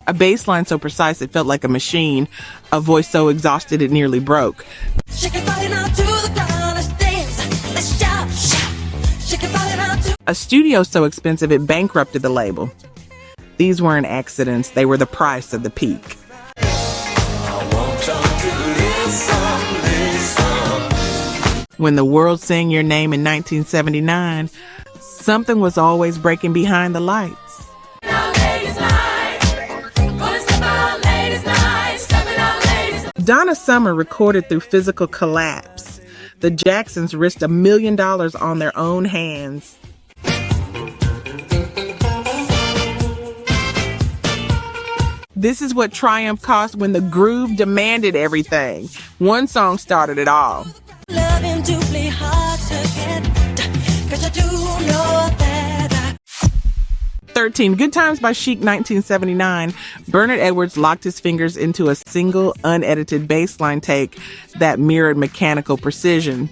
A bass line so precise it felt like a machine, a voice so exhausted it nearly broke. A studio so expensive it bankrupted the label. These weren't accidents, they were the price of the peak. When the world sang your name in 1979, something was always breaking behind the lights. Donna Summer recorded through physical collapse. The Jacksons risked $1 million on their own hands. This is what triumph cost when the groove demanded everything. One song started it all. 13, Good Times by Chic, 1979. Bernard Edwards locked his fingers into a single, unedited bass line take that mirrored mechanical precision.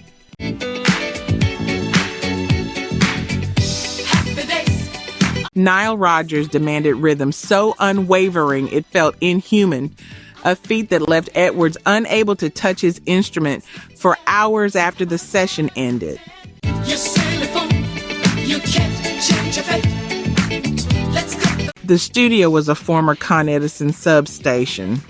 Nile Rodgers demanded rhythm so unwavering it felt inhuman, a feat that left Edwards unable to touch his instrument for hours after the session ended. The studio was a former Con Edison substation.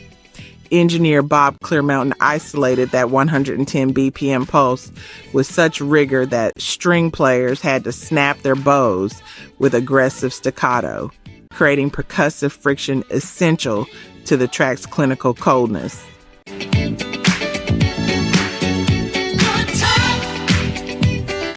Engineer Bob Clearmountain isolated that 110 BPM pulse with such rigor that string players had to snap their bows with aggressive staccato, creating percussive friction essential to the track's clinical coldness.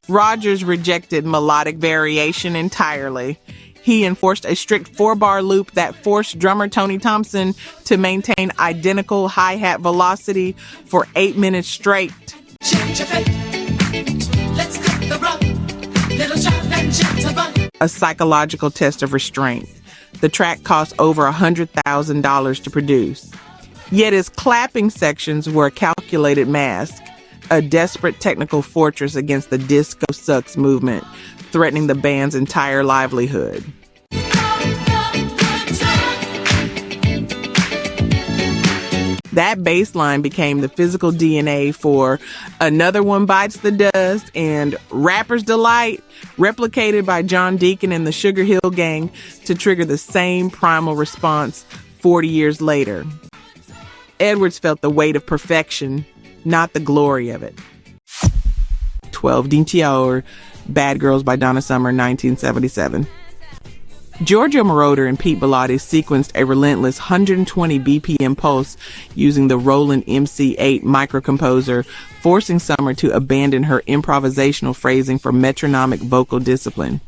Rodgers rejected melodic variation entirely. He enforced a strict 4-bar loop that forced drummer Tony Thompson to maintain identical hi-hat velocity for 8 minutes straight. A psychological test of restraint. The track cost over $100,000 to produce. Yet his clapping sections were a calculated mask, a desperate technical fortress against the disco sucks movement, threatening the band's entire livelihood. That bass line became the physical DNA for Another One Bites the Dust and Rapper's Delight, replicated by John Deacon and the Sugarhill Gang to trigger the same primal response 40 years later. Edwards felt the weight of perfection, not the glory of it. 12, Dintior, Bad Girls by Donna Summer, 1977. Giorgio Moroder and Pete Bellotti sequenced a relentless 120 BPM pulse using the Roland MC8 microcomposer, forcing Summer to abandon her improvisational phrasing for metronomic vocal discipline.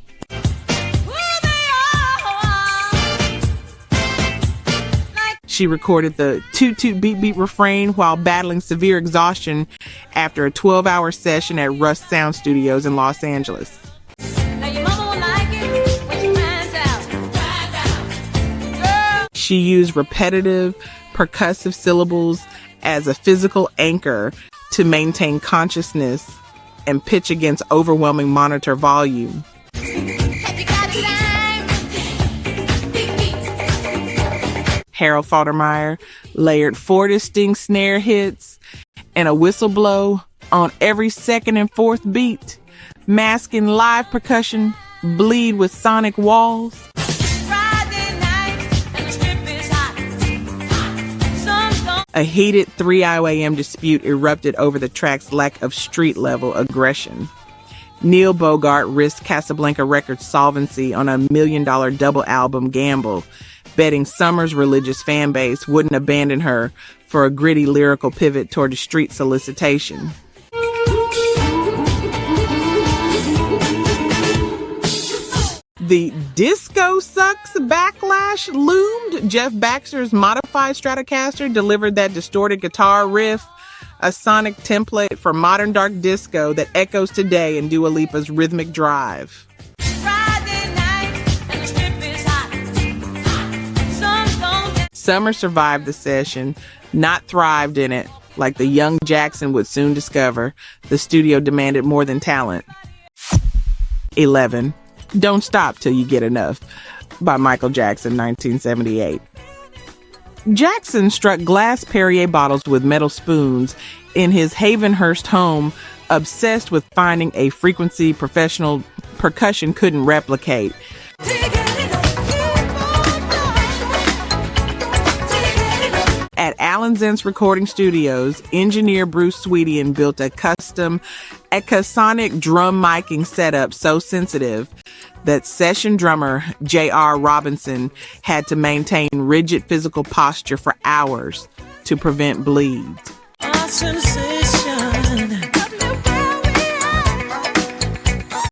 She recorded the toot-toot beat-beat refrain while battling severe exhaustion after a 12-hour session at Rust Sound Studios in Los Angeles. She used repetitive, percussive syllables as a physical anchor to maintain consciousness and pitch against overwhelming monitor volume. Harold Faltermeyer layered 4 distinct snare hits and a whistle blow on every second and fourth beat, masking live percussion bleed with sonic walls. A heated 3 IOAM dispute erupted over the track's lack of street-level aggression. Neil Bogart risked Casablanca Records' solvency on a $1 million double album gamble, betting Summer's religious fan base wouldn't abandon her for a gritty lyrical pivot toward a street solicitation. The disco sucks backlash loomed. Jeff Baxter's modified Stratocaster delivered that distorted guitar riff, a sonic template for modern dark disco that echoes today in Dua Lipa's rhythmic drive. Summer survived the session, not thrived in it. Like the young Jackson would soon discover, the studio demanded more than talent. 11. Don't Stop Till You Get Enough by Michael Jackson, 1978. Jackson struck glass Perrier bottles with metal spoons in his Havenhurst home, obsessed with finding a frequency professional percussion couldn't replicate. At Alan Zent's recording studios, engineer Bruce Sweetian built a custom Echosonic drum miking setup so sensitive that session drummer J.R. Robinson had to maintain rigid physical posture for hours to prevent bleeds.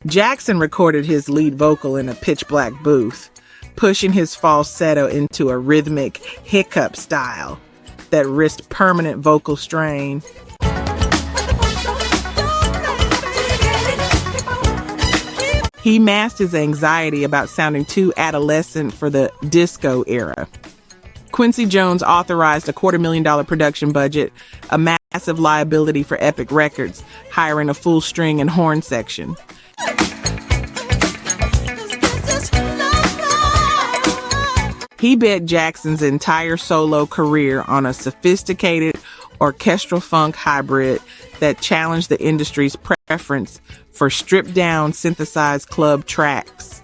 Jackson recorded his lead vocal in a pitch-black booth, pushing his falsetto into a rhythmic hiccup style that risked permanent vocal strain. He masked his anxiety about sounding too adolescent for the disco era. Quincy Jones authorized a $250,000 production budget, a massive liability for Epic Records, hiring a full string and horn section. He bet Jackson's entire solo career on a sophisticated orchestral funk hybrid that challenged the industry's preference for stripped-down synthesized club tracks.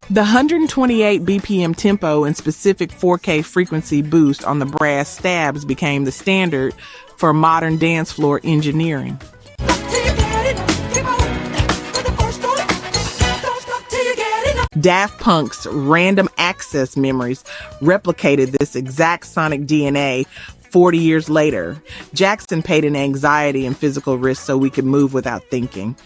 The 128 BPM tempo and specific 4K frequency boost on the brass stabs became the standard for modern dance floor engineering. Daft Punk's Random Access Memories replicated this exact sonic DNA 40 years later. Jackson paid in anxiety and physical risk so we could move without thinking.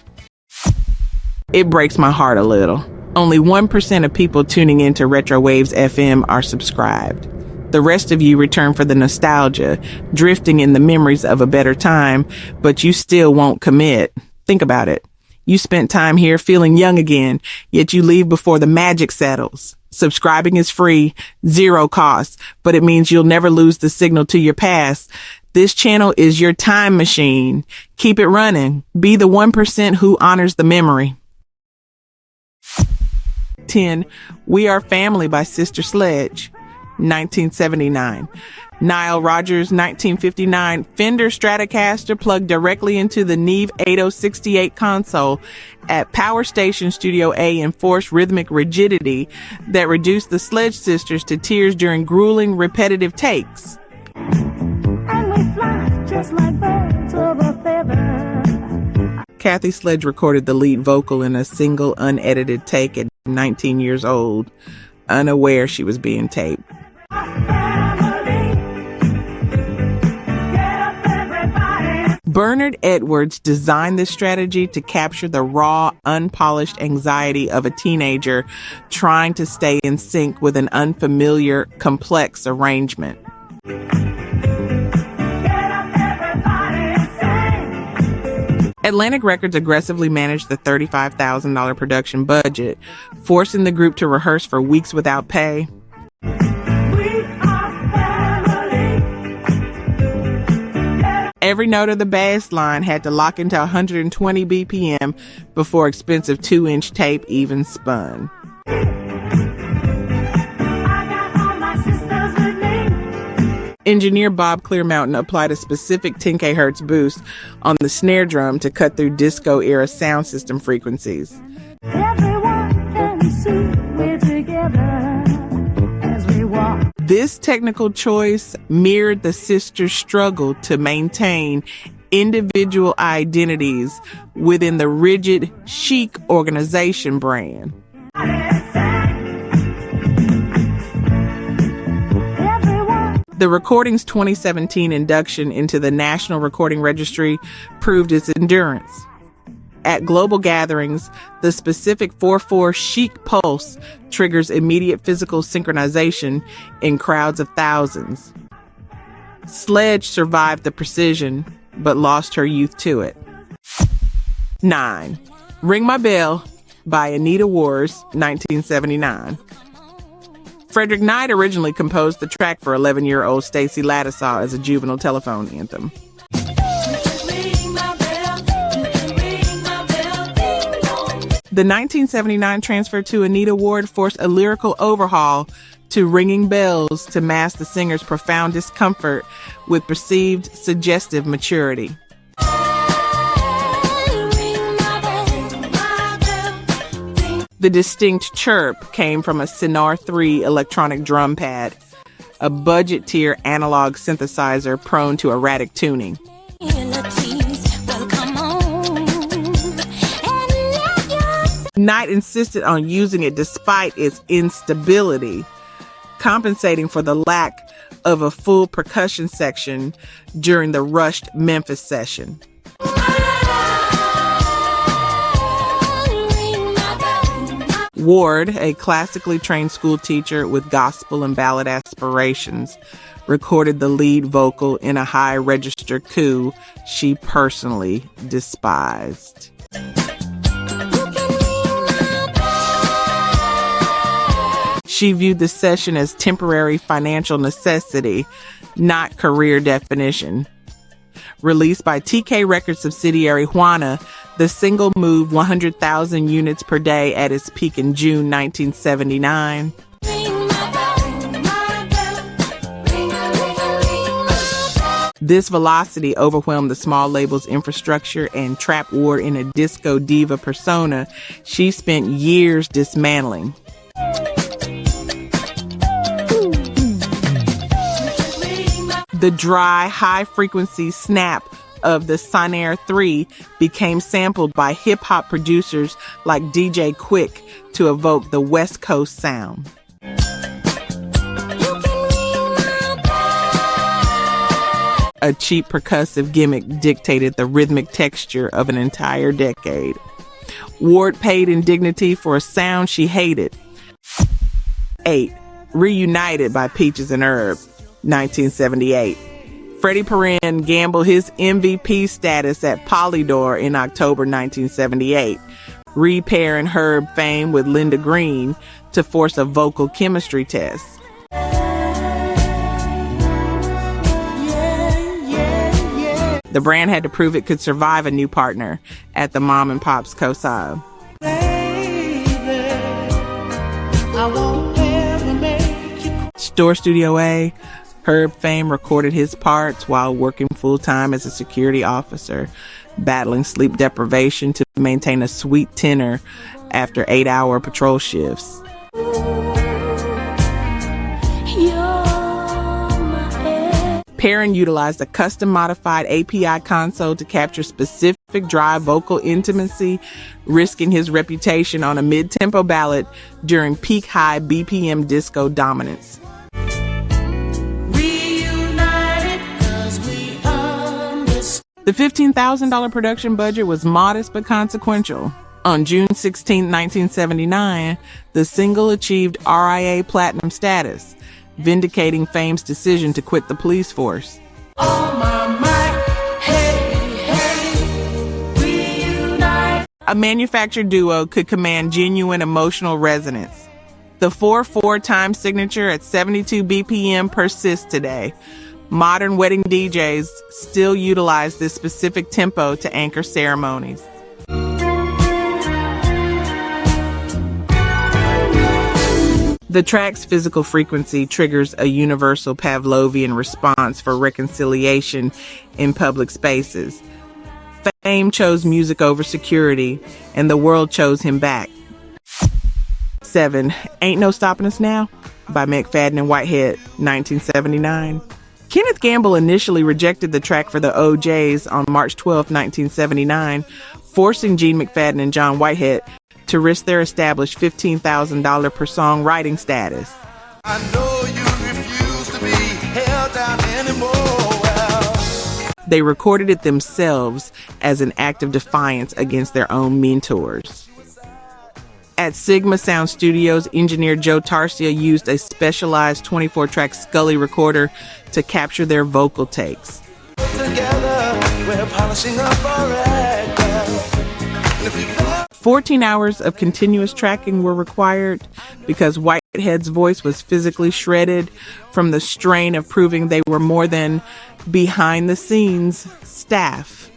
It breaks my heart a little. Only 1% of people tuning into Retro Waves FM are subscribed. The rest of you return for the nostalgia, drifting in the memories of a better time, but you still won't commit. Think about it. You spent time here feeling young again, yet you leave before the magic settles. Subscribing is free, zero cost, but it means you'll never lose the signal to your past. This channel is your time machine. Keep it running. Be the 1% who honors the memory. 10. We Are Family by Sister Sledge, 1979. Nile Rodgers' 1959 Fender Stratocaster plugged directly into the Neve 8068 console at Power Station Studio A enforced rhythmic rigidity that reduced the Sledge sisters to tears during grueling, repetitive takes. And we fly just like birds of a feather. Kathy Sledge recorded the lead vocal in a single, unedited take at 19 years old, unaware she was being taped. Bernard Edwards designed this strategy to capture the raw, unpolished anxiety of a teenager trying to stay in sync with an unfamiliar, complex arrangement. Atlantic Records aggressively managed the $35,000 production budget, forcing the group to rehearse for weeks without pay. Every note of the bass line had to lock into 120 BPM before expensive 2-inch tape even spun. Engineer Bob Clearmountain applied a specific 10 kHz boost on the snare drum to cut through disco-era sound system frequencies. Everyone can see we're together as we walk. This technical choice mirrored the sisters' struggle to maintain individual identities within the rigid Chic organization brand. The recording's 2017 induction into the National Recording Registry proved its endurance. At global gatherings, the specific 4/4 Chic pulse triggers immediate physical synchronization in crowds of thousands. Sledge survived the precision, but lost her youth to it. 9. Ring My Bell by Anita Wars, 1979. Frederick Knight originally composed the track for 11-year-old Stacey Ladisaw as a juvenile telephone anthem. The 1979 transfer to Anita Ward forced a lyrical overhaul to Ringing Bells to mask the singer's profound discomfort with perceived suggestive maturity. The distinct chirp came from a Sinar 3 electronic drum pad, a budget-tier analog synthesizer prone to erratic tuning. Knight insisted on using it despite its instability, compensating for the lack of a full percussion section during the rushed Memphis session. Ward, a classically trained school teacher with gospel and ballad aspirations, recorded the lead vocal in a high-register Kool she personally despised. She viewed the session as temporary financial necessity, not career definition. Released by TK Records subsidiary Juana, the single moved 100,000 units per day at its peak in June 1979. This velocity overwhelmed the small label's infrastructure and trapped Ward in a disco diva persona she spent years dismantling. The dry, high-frequency snap of the Sinar 3 became sampled by hip-hop producers like DJ Quick to evoke the West Coast sound. A cheap percussive gimmick dictated the rhythmic texture of an entire decade. Ward paid in dignity for a sound she hated. 8. Reunited by Peaches and Herb, 1978. Freddie Perrin gambled his MVP status at Polydor in October 1978, repairing Herb fame with Linda Green to force a vocal chemistry test. The brand had to prove it could survive a new partner at the Mom and Pop's co-side. Store Studio A, Herb Fame recorded his parts while working full-time as a security officer, battling sleep deprivation to maintain a sweet tenor after 8-hour patrol shifts. Perrin utilized a custom-modified API console to capture specific dry vocal intimacy, risking his reputation on a mid-tempo ballad during peak high BPM disco dominance. The $15,000 production budget was modest but consequential. On June 16, 1979, the single achieved RIA Platinum status, vindicating Fame's decision to quit the police force. A manufactured duo could command genuine emotional resonance. The 4/4 time signature at 72 BPM persists today. Modern wedding DJs still utilize this specific tempo to anchor ceremonies. The track's physical frequency triggers a universal Pavlovian response for reconciliation in public spaces. Fame chose music over security, and the world chose him back. 7. Ain't No Stoppin' Us Now by McFadden and Whitehead, 1979. Kenneth Gamble initially rejected the track for the OJs on March 12, 1979, forcing Gene McFadden and John Whitehead to risk their established $15,000 per song writing status. I know you refuse to be held down anymore. They recorded it themselves as an act of defiance against their own mentors. At Sigma Sound Studios, engineer Joe Tarsia used a specialized 24-track Scully recorder to capture their vocal takes. Together, we're polishing up our act. 14 hours of continuous tracking were required because Whitehead's voice was physically shredded from the strain of proving they were more than behind-the-scenes staff.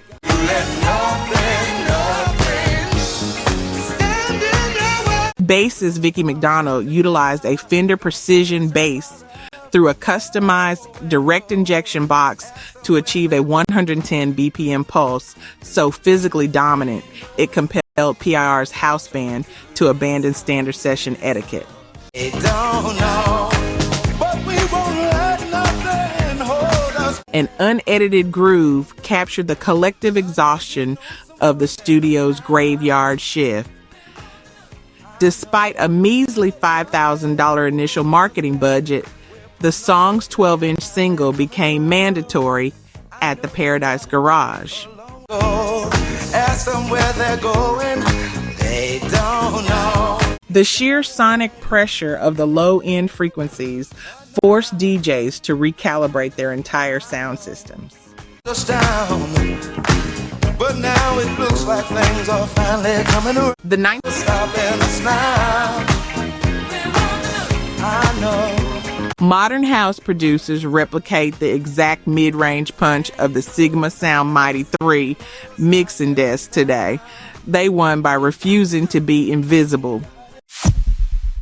Bassist Vicki McDonald utilized a Fender Precision bass through a customized direct injection box to achieve a 110 BPM pulse, so physically dominant, it compelled PIR's house band to abandon standard session etiquette. They don't know, but we won't let nothing hold us. An unedited groove captured the collective exhaustion of the studio's graveyard shift. Despite a measly $5,000 initial marketing budget, the song's 12-inch single became mandatory at the Paradise Garage. Ask them where they're going, they don't know. The sheer sonic pressure of the low-end frequencies forced DJs to recalibrate their entire sound systems. But now it looks like things are finally coming around. Modern house producers replicate the exact mid-range punch of the Sigma Sound Mighty 3 mixing desk today. They won by refusing to be invisible.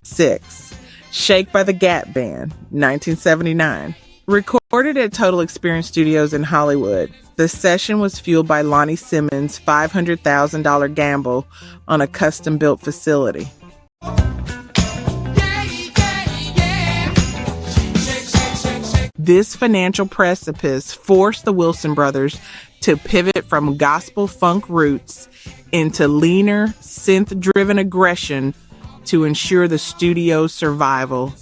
6. Shake by the Gap Band, 1979. Recorded at Total Experience Studios in Hollywood, the session was fueled by Lonnie Simmons' $500,000 gamble on a custom-built facility. This financial precipice forced the Wilson brothers to pivot from gospel funk roots into leaner, synth-driven aggression to ensure the studio's survival.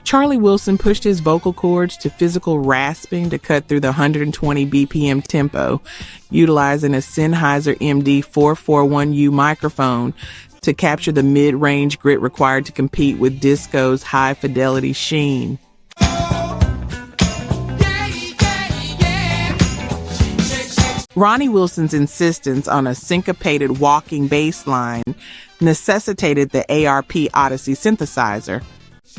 Charlie Wilson pushed his vocal cords to physical rasping to cut through the 120 BPM tempo, utilizing a Sennheiser MD441U microphone to capture the mid-range grit required to compete with disco's high-fidelity sheen. Ronnie Wilson's insistence on a syncopated walking bass line necessitated the ARP Odyssey synthesizer,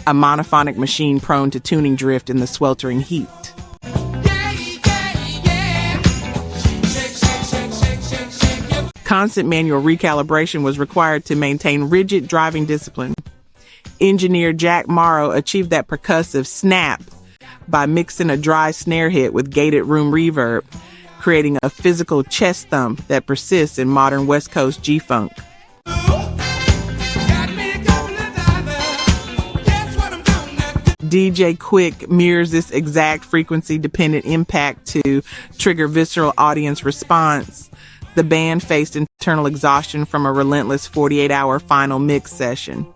a monophonic machine prone to tuning drift in the sweltering heat. Constant manual recalibration was required to maintain rigid driving discipline. Engineer Jack Morrow achieved that percussive snap by mixing a dry snare hit with gated room reverb, creating a physical chest thump that persists in modern West Coast G-Funk. DJ Quick mirrors this exact frequency-dependent impact to trigger visceral audience response. The band faced internal exhaustion from a relentless 48-hour final mix session.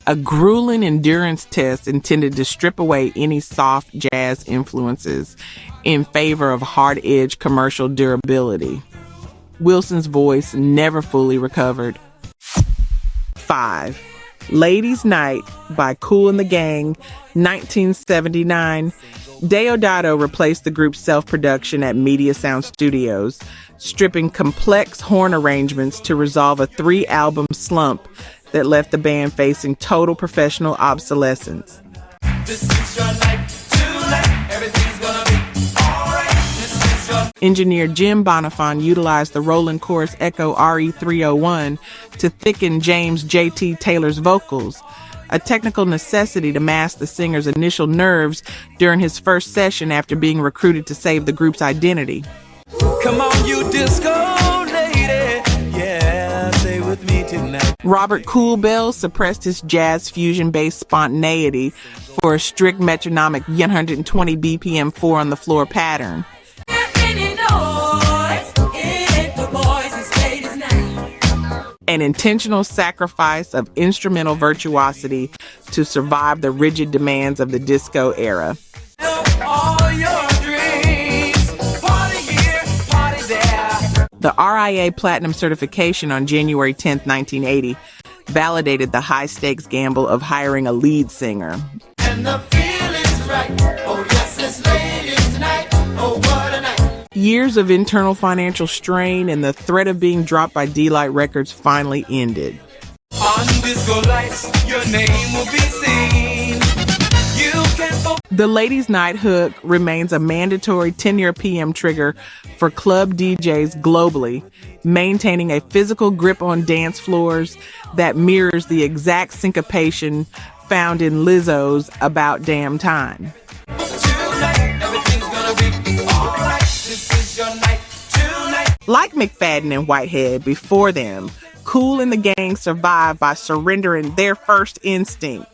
A grueling endurance test intended to strip away any soft jazz influences in favor of hard-edged commercial durability. Wilson's voice never fully recovered. 5. Ladies' Night by Kool and the Gang, 1979. Deodato replaced the group's self-production at Media Sound Studios, stripping complex horn arrangements to resolve a 3-album slump that left the band facing total professional obsolescence. This is your night, tonight, everything's gonna be all right. This is your... Engineer Jim Bonifant utilized the Roland Chorus Echo RE301 to thicken James J.T. Taylor's vocals, a technical necessity to mask the singer's initial nerves during his first session after being recruited to save the group's identity. Come on, you disco lady, yeah, stay with me tonight. Robert Kool Bell suppressed his jazz fusion-based spontaneity for a strict metronomic 120 BPM 4-on-the-floor pattern. An intentional sacrifice of instrumental virtuosity to survive the rigid demands of the disco era. The RIA Platinum certification on January 10, 1980, validated the high-stakes gamble of hiring a lead singer. And the feeling's right. Oh, yes, it's ladies' night. Oh, what a night. Years of internal financial strain and the threat of being dropped by D-Light Records finally ended. On disco lights, your name will be seen. The Ladies' Night hook remains a mandatory 10 RPM trigger for club DJs globally, maintaining a physical grip on dance floors that mirrors the exact syncopation found in Lizzo's About Damn Time. Like McFadden and Whitehead before them, Kool and the gang survived by surrendering their first instinct.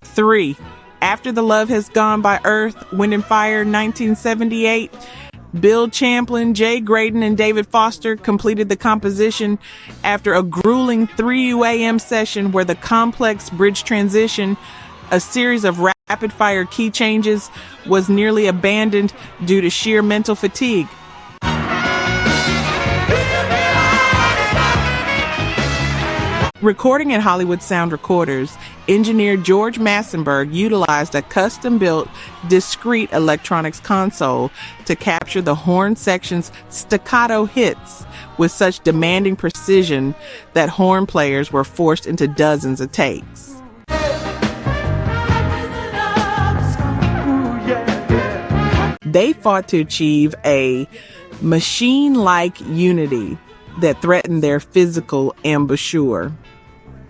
3. After the Love Has Gone by Earth, Wind and Fire, 1978, Bill Champlin, Jay Graydon, and David Foster completed the composition after a grueling 3 UAM session where the complex bridge transition, a series of rapid-fire key changes, was nearly abandoned due to sheer mental fatigue. Recording at Hollywood Sound Recorders, engineer George Massenburg utilized a custom-built, discrete electronics console to capture the horn section's staccato hits with such demanding precision that horn players were forced into dozens of takes. They fought to achieve a machine-like unity that threatened their physical embouchure.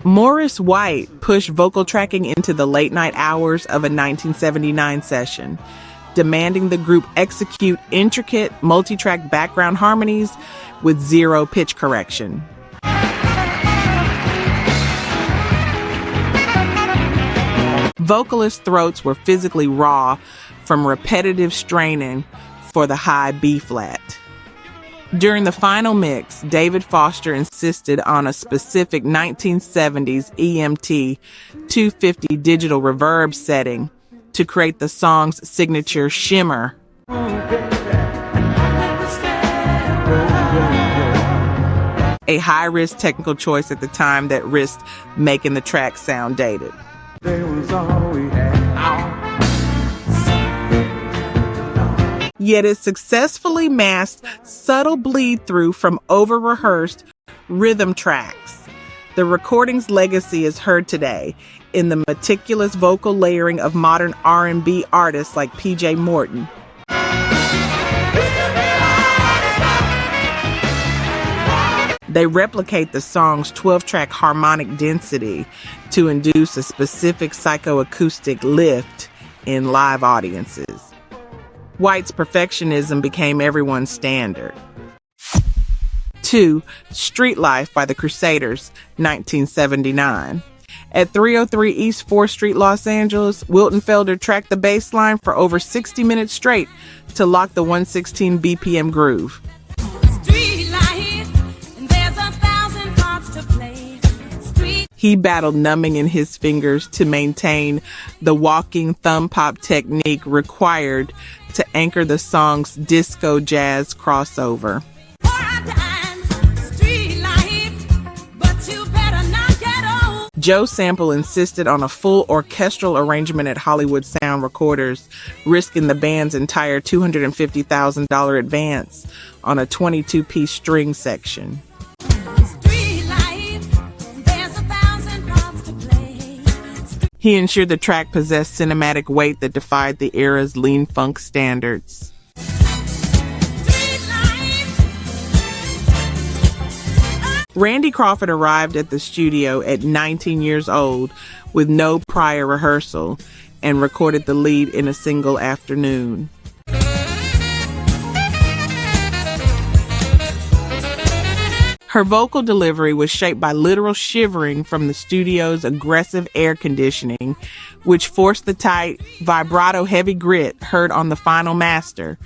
Morris White pushed vocal tracking into the late night hours of a 1979 session, demanding the group execute intricate multi-track background harmonies with zero pitch correction. Vocalist throats were physically raw from repetitive straining for the high B-flat. During the final mix, David Foster insisted on a specific 1970s EMT 250 digital reverb setting to create the song's signature shimmer. A high-risk technical choice at the time that risked making the track sound dated. Yet it successfully masked subtle bleed-through from over-rehearsed rhythm tracks. The recording's legacy is heard today in the meticulous vocal layering of modern R&B artists like P.J. Morton. They replicate the song's 12-track harmonic density to induce a specific psychoacoustic lift in live audiences. White's perfectionism became everyone's standard. 2. Street Life by the Crusaders, 1979. At 303 East 4th Street, Los Angeles, Wilton Felder tracked the bass line for over 60 minutes straight to lock the 116 BPM groove. He battled numbing in his fingers to maintain the walking thumb pop technique required to anchor the song's disco jazz crossover. Joe Sample insisted on a full orchestral arrangement at Hollywood Sound Recorders, risking the band's entire $250,000 advance on a 22-piece string section. He ensured the track possessed cinematic weight that defied the era's lean funk standards. Randy Crawford arrived at the studio at 19 years old with no prior rehearsal and recorded the lead in a single afternoon. Her vocal delivery was shaped by literal shivering from the studio's aggressive air conditioning, which forced the tight, vibrato heavy grit heard on the final master.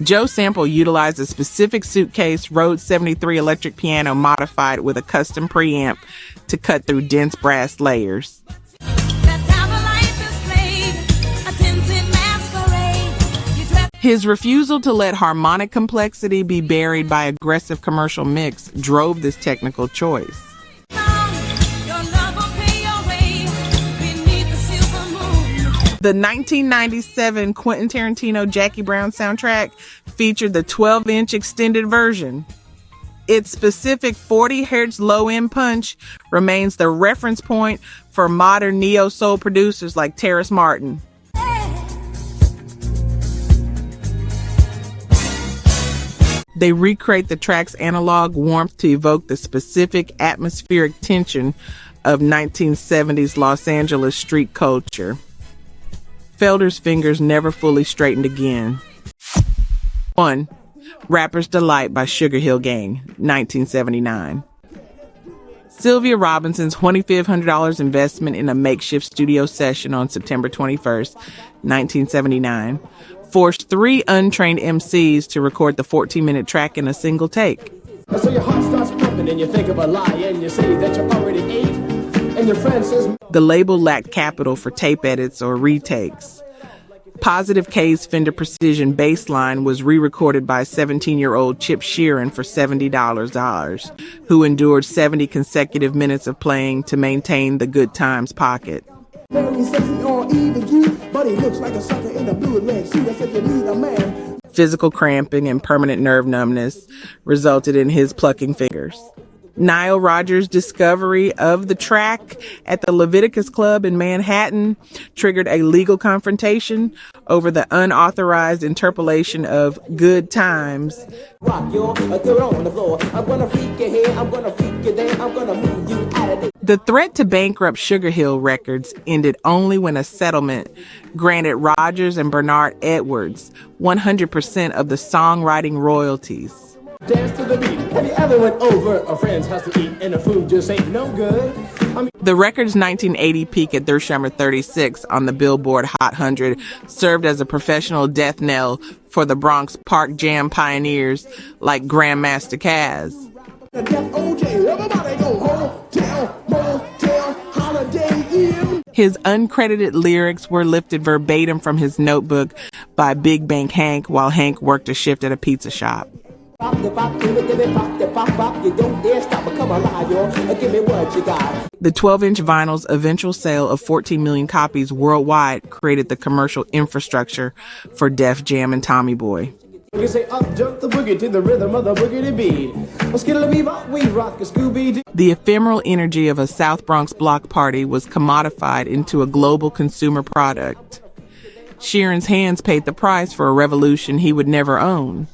Joe Sample utilized a specific suitcase Rhodes 73 electric piano modified with a custom preamp to cut through dense brass layers. His refusal to let harmonic complexity be buried by aggressive commercial mix drove this technical choice. The 1997 Quentin Tarantino Jackie Brown soundtrack featured the 12-inch extended version. Its specific 40 hertz low-end punch remains the reference point for modern neo-soul producers like Terrace Martin. They recreate the track's analog warmth to evoke the specific atmospheric tension of 1970s Los Angeles street culture. Felder's fingers never fully straightened again. 1. Rapper's Delight by Sugarhill Gang, 1979. Sylvia Robinson's $2,500 investment in a makeshift studio session on September 21st, 1979, forced 3 untrained MCs to record the 14-minute track in a single take. So your heart starts pumping and you think of a lie and you say that you already ate and your friend says... The label lacked capital for tape edits or retakes. Positive K's Fender Precision bass line was re-recorded by 17-year-old Chip Sheeran for $70, who endured 70 consecutive minutes of playing to maintain the Good Times pocket. Physical cramping and permanent nerve numbness resulted in his plucking fingers. Nile Rodgers' discovery of the track at the Leviticus Club in Manhattan triggered a legal confrontation over the unauthorized interpolation of Good Times. The threat to bankrupt Sugarhill Records ended only when a settlement granted Rodgers and Bernard Edwards 100% of the songwriting royalties. Dance to the beat. Have you ever went over a friend's house to eat and the food just ain't no good? The record's 1980 peak at Dersheimer 36 on the Billboard Hot 100 served as a professional death knell for the Bronx Park Jam pioneers like Grandmaster Caz. His uncredited lyrics were lifted verbatim from his notebook by Big Bank Hank while Hank worked a shift at a pizza shop. The 12-inch vinyl's eventual sale of 14 million copies worldwide created the commercial infrastructure for Def Jam and Tommy Boy. You say up jump the boogie to the rhythm of the boogity beat. We rock a Scooby-Doo. The ephemeral energy of a South Bronx block party was commodified into a global consumer product. Sheeran's hands paid the price for a revolution he would never own.